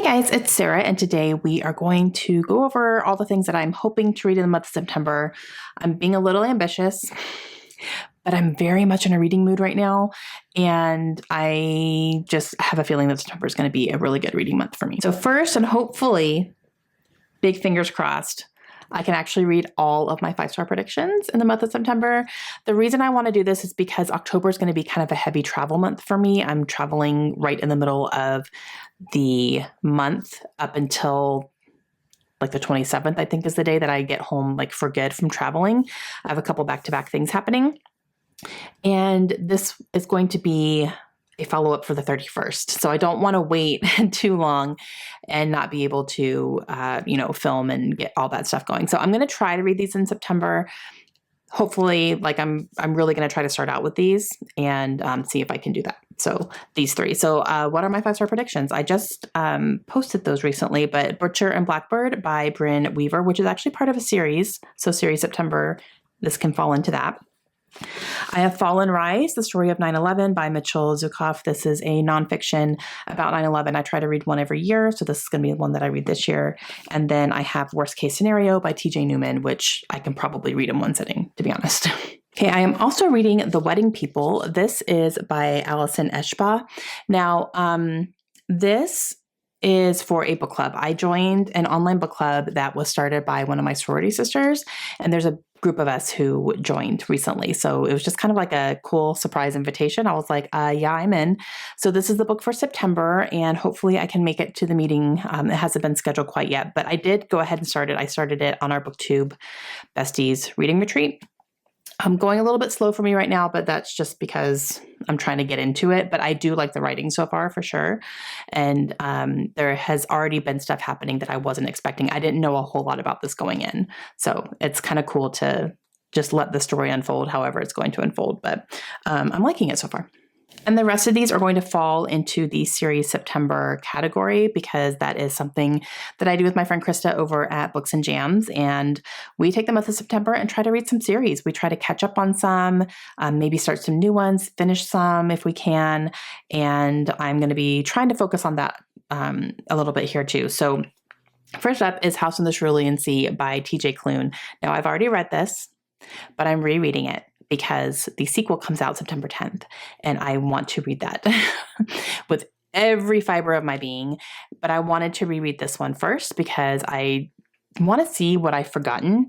guys, it's Sarah, and today we are going to go over all the things that I'm hoping to read in the month of September. I'm being a little ambitious, but I'm very much in a reading mood right now, and I just have a feeling that September is going to be a really good reading month for me. So first, and hopefully, big fingers crossed, I can actually read all of my 5-star predictions in the month of September. The reason I want to do this is because October is going to be kind of a heavy travel month for me. I'm traveling right in the middle of the month up until like the 27th, I think is the day that I get home like for good from traveling. I have a couple back-to-back things happening. And this is going to be a follow-up for the 31st. So I don't want to wait too long and not be able to, film and get all that stuff going. So I'm going to try to read these in September. Hopefully, I'm really going to try to start out with these and see if I can do that. So these 3. So what are my 5-star predictions? I just posted those recently, but Butcher and Blackbird by Brynne Weaver, which is actually part of a series. So series September, this can fall into that. I have Fall and Rise, the story of 9/11 by Mitchell Zukoff. This is a nonfiction about 9/11. I try to read one every year, so this is going to be the one that I read this year. And then I have Worst Case Scenario by TJ Newman, which I can probably read in one sitting, to be honest. Okay, I am also reading The Wedding People. This is by Alison Eshba. Now, this is for a book club. I joined an online book club that was started by one of my sorority sisters, and there's a group of us who joined recently. So it was just kind of like a cool surprise invitation. I was like, yeah, I'm in. So this is the book for September, and hopefully I can make it to the meeting. It hasn't been scheduled quite yet, but I did go ahead and start it. I started it on our BookTube Besties reading retreat. I'm going a little bit slow for me right now, but that's just because I'm trying to get into it. But I do like the writing so far for sure. And there has already been stuff happening that I wasn't expecting. I didn't know a whole lot about this going in. So it's kind of cool to just let the story unfold however it's going to unfold. But I'm liking it so far. And the rest of these are going to fall into the series September category because that is something that I do with my friend Krista over at Books and Jams. And we take the month of September and try to read some series. We try to catch up on some, maybe start some new ones, finish some if we can. And I'm going to be trying to focus on that a little bit here too. So first up is House on the Cerulean Sea by TJ Klune. Now, I've already read this, but I'm rereading it because the sequel comes out September 10th, and I want to read that with every fiber of my being. But I wanted to reread this one first because I want to see what I've forgotten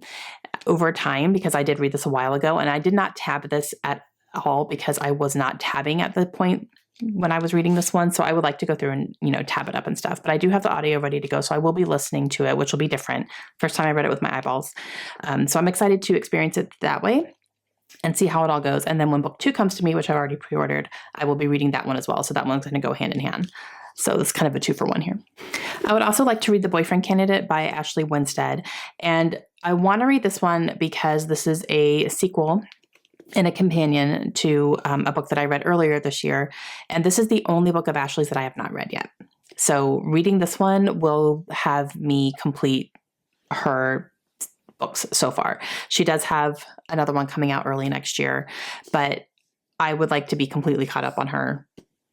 over time, because I did read this a while ago, and I did not tab this at all because I was not tabbing at the point when I was reading this one. So I would like to go through and, tab it up and stuff. But I do have the audio ready to go, so I will be listening to it, which will be different. First time I read it with my eyeballs. So I'm excited to experience it that way and see how it all goes. And then when book 2 comes to me, which I've already pre-ordered, I will be reading that one as well. So that one's going to go hand in hand. So it's kind of a 2-for-1 here. I would also like to read The Boyfriend Candidate by Ashley Winstead. And I want to read this one because this is a sequel and a companion to a book that I read earlier this year. And this is the only book of Ashley's that I have not read yet. So reading this one will have me complete her books so far. She does have another one coming out early next year, but I would like to be completely caught up on her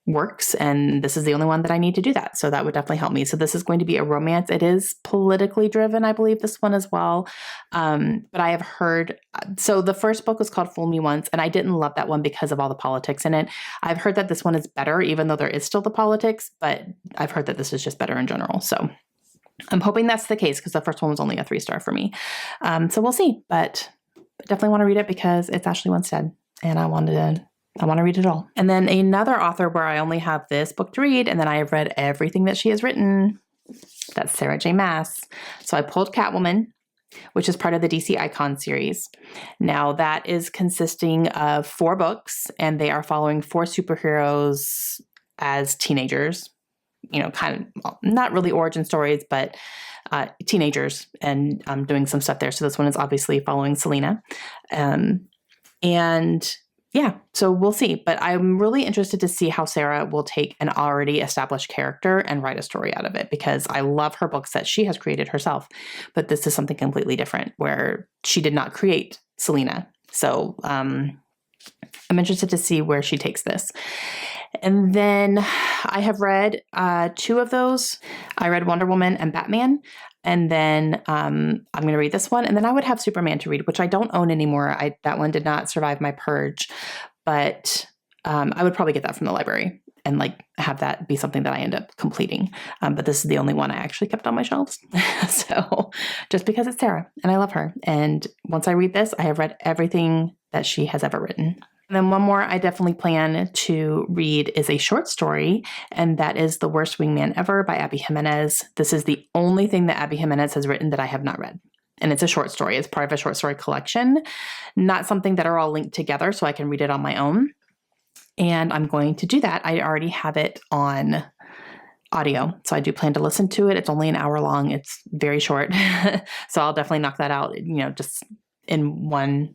works, and this is the only one that I need to do that. So that would definitely help me. So this is going to be a romance. It is politically driven, I believe, this one as well. But I have heard, so the first book was called Fool Me Once, and I didn't love that one because of all the politics in it. I've heard that this one is better, even though there is still the politics, but I've heard that this is just better in general. So I'm hoping that's the case because the first one was only a 3-star for me. So we'll see, but definitely want to read it because it's Ashley Winstead, and I want to read it all. And then another author where I only have this book to read, and then I have read everything that she has written. That's Sarah J. Maas. So I pulled Catwoman, which is part of the DC Icon series. Now that is consisting of 4 books, and they are following 4 superheroes as teenagers. Kind of not really origin stories, but teenagers, and doing some stuff there. So this one is obviously following Selena. And yeah, so we'll see. But I'm really interested to see how Sarah will take an already established character and write a story out of it, because I love her books that she has created herself. But this is something completely different where she did not create Selena. So I'm interested to see where she takes this. And then I have read 2 of those. I read Wonder Woman and Batman. And then I'm going to read this one. And then I would have Superman to read, which I don't own anymore. That one did not survive my purge. But I would probably get that from the library and like have that be something that I end up completing. But this is the only one I actually kept on my shelves. So just because it's Sarah and I love her. And once I read this, I have read everything that she has ever written. And then one more I definitely plan to read is a short story, and that is The Worst Wingman Ever by Abby Jimenez. This is the only thing that Abby Jimenez has written that I have not read. And it's a short story. It's part of a short story collection, not something that are all linked together so I can read it on my own. And I'm going to do that. I already have it on audio, so I do plan to listen to it. It's only an hour long. It's very short. So I'll definitely knock that out, just in one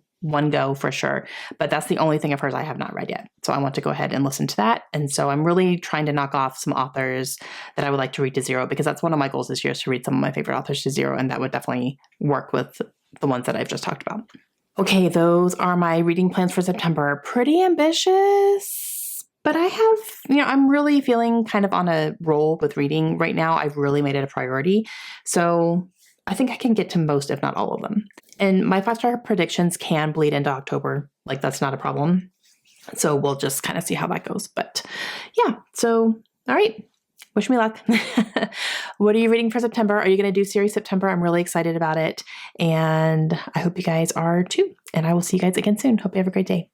go for sure. But that's the only thing of hers I have not read yet. So I want to go ahead and listen to that. And so I'm really trying to knock off some authors that I would like to read to zero, because that's one of my goals this year, is to read some of my favorite authors to zero. And that would definitely work with the ones that I've just talked about. Okay, those are my reading plans for September. Pretty ambitious, but I have, I'm really feeling kind of on a roll with reading right now. I've really made it a priority. So I think I can get to most, if not all of them. And my 5-star predictions can bleed into October. Like, that's not a problem. So we'll just kind of see how that goes. But yeah, so all right. Wish me luck. What are you reading for September? Are you going to do series September? I'm really excited about it. And I hope you guys are too. And I will see you guys again soon. Hope you have a great day.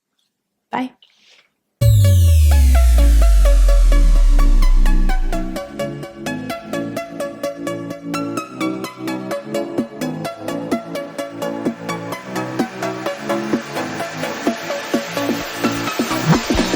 Bye.